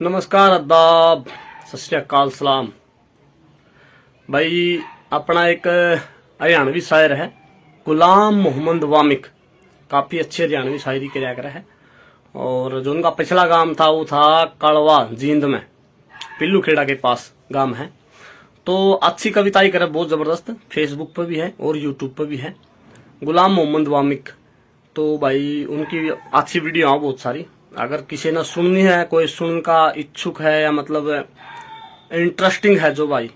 नमस्कार अदाब सत श्री अकाल सलाम भाई। अपना एक हरियाणवी शायर है गुलाम मोहम्मद वामिक, काफ़ी अच्छी हरियाणवी शायरी किया कर है। और जो उनका पिछला गांव था वो था कड़वा, जींद में पिल्लू खेड़ा के पास गांव है। तो अच्छी कविताएं करे, बहुत ज़बरदस्त। फेसबुक पर भी है और यूट्यूब पर भी है गुलाम मोहम्मद वामिक। तो भाई उनकी अच्छी वीडियो हैं बहुत सारी। अगर किसी ने सुननी है, कोई सुन का इच्छुक है या मतलब इंटरेस्टिंग है जो भाई,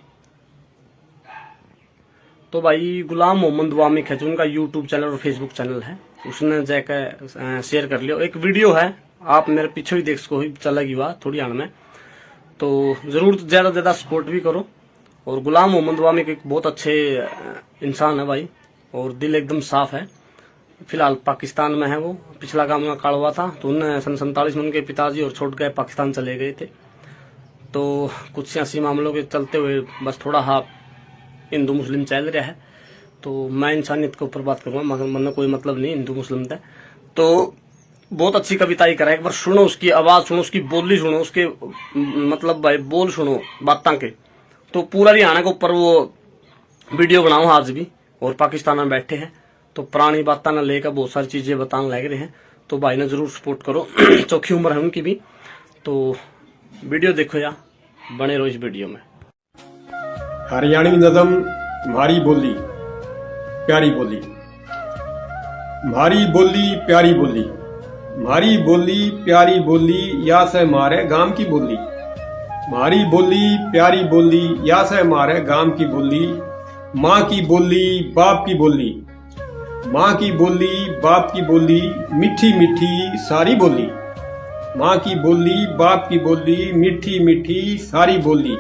तो भाई गुलाम मोहम्मद वामिक है जो उनका यूट्यूब चैनल और फेसबुक चैनल है, उसने जाकर शेयर कर लियो। एक वीडियो है, आप मेरे पीछे ही देख सको, ही चलेगी हुआ थोड़ी आड़ में। तो जरूर ज़्यादा से ज़्यादा सपोर्ट भी करो। और गुलाम मोहम्मद वामिक एक बहुत अच्छे इंसान है भाई, और दिल एकदम साफ है। फिलहाल पाकिस्तान में है वो। पिछला काम उनका काड़वा था, तो उन्हें सन 47 में उनके पिताजी और छोड़ गए, पाकिस्तान चले गए थे। तो कुछ सियासी मामलों के चलते हुए बस थोड़ा हिंदू मुस्लिम चल रहा है। तो मैं इंसानियत के ऊपर बात करूँगा, मगर मन कोई मतलब नहीं हिंदू मुस्लिम का। तो बहुत अच्छी कविताएं करा, एक बार सुनो, उसकी आवाज़ सुनो, उसकी बोली सुनो, उसके मतलब भाई बोल सुनो बातें के। तो पूरा हरियाणा के ऊपर वो वीडियो बनाओ आज भी, और पाकिस्तान में बैठे हैं तो पुरानी बातें न लेकर बहुत सारी चीज़ें बताने लग रहे हैं। तो भाई ने ज़रूर सपोर्ट करो। चौखी उम्र है उनकी भी। तो वीडियो देखो या बने रहो इस वीडियो में। हरियाणवी नज़म म्हारी बोली प्यारी बोली, म्हारी बोली प्यारी बोली, म्हारी बोली प्यारी बोली, या से मारे गांव की बोली। म्हारी बोली प्यारी बोली, या से मारे गांव की बोली। माँ की बोली बाप की बोली, माँ की बोली बाप की बोली, मीठी मीठी सारी बोली। माँ की बोली बाप की बोली, मीठी मीठी सारी बोली।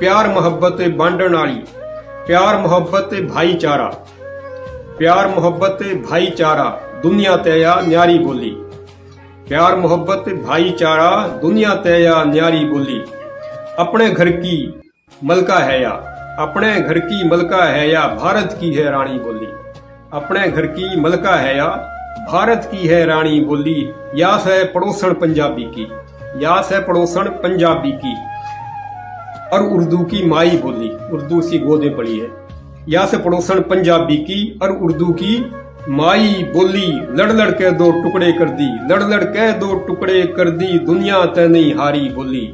प्यार मोहब्बत बांटन वाली, प्यार मोहब्बत भाईचारा, प्यार मोहब्बत भाईचारा, दुनिया तया न्यारी बोली। प्यार मोहब्बत भाईचारा, दुनिया तया न्यारी बोली। अपने घर की मलका है या, अपने घर की मलका है या, भारत की है रानी बोली। अपने घर की मलका है या, भारत की है रानी बोली। यास है पड़ोसन पंजाबी की, यास है पड़ोसन पंजाबी की, और उर्दू की माई बोली, उर्दू सी गोदे पड़ी है। यास है पड़ोसन पंजाबी की और उर्दू की माई बोली। लड़ लड़ के दो टुकड़े कर दी, लड़ लड़ के दो टुकड़े कर दी, दुनिया तय नहीं हारी बोली।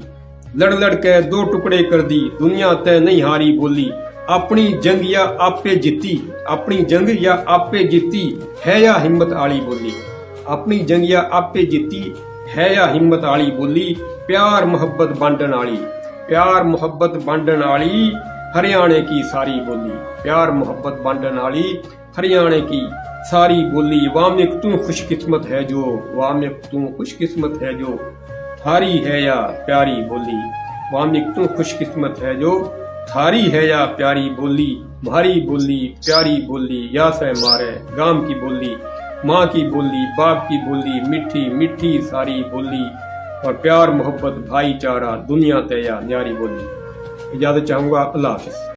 लड़ लड़ के दो टुकड़े कर दी, दुनिया तय नहीं हारी बोली। अपनी जंग या आपे जीती, अपनी जंग या आपे जीती, है या हिम्मत आली बोली। अपनी जंग या आपे जीती, है या हिम्मत आली बोली। प्यार मोहब्बत बांटन आली, प्यार मोहब्बत बांटन आली, हरियाणे की सारी बोली। प्यार मोहब्बत बांटन आली, हरियाणे की सारी बोली। वामिक तू खुशकिस्मत है जो, वामिक तू खुशकिस्मत है जो, थारी है या प्यारी बोली। वामिक तू खुशकिस्मत है जो, थारी है या प्यारी बोली। म्हारी बोली प्यारी बोली, या से मारे गांव की बोली। माँ की बोली बाप की बोली, मीठी मीठी सारी बोली। और प्यार मोहब्बत भाईचारा, दुनिया तया न्यारी बोली। इजाजत चाहूंगा, अल्लाह हाफिज।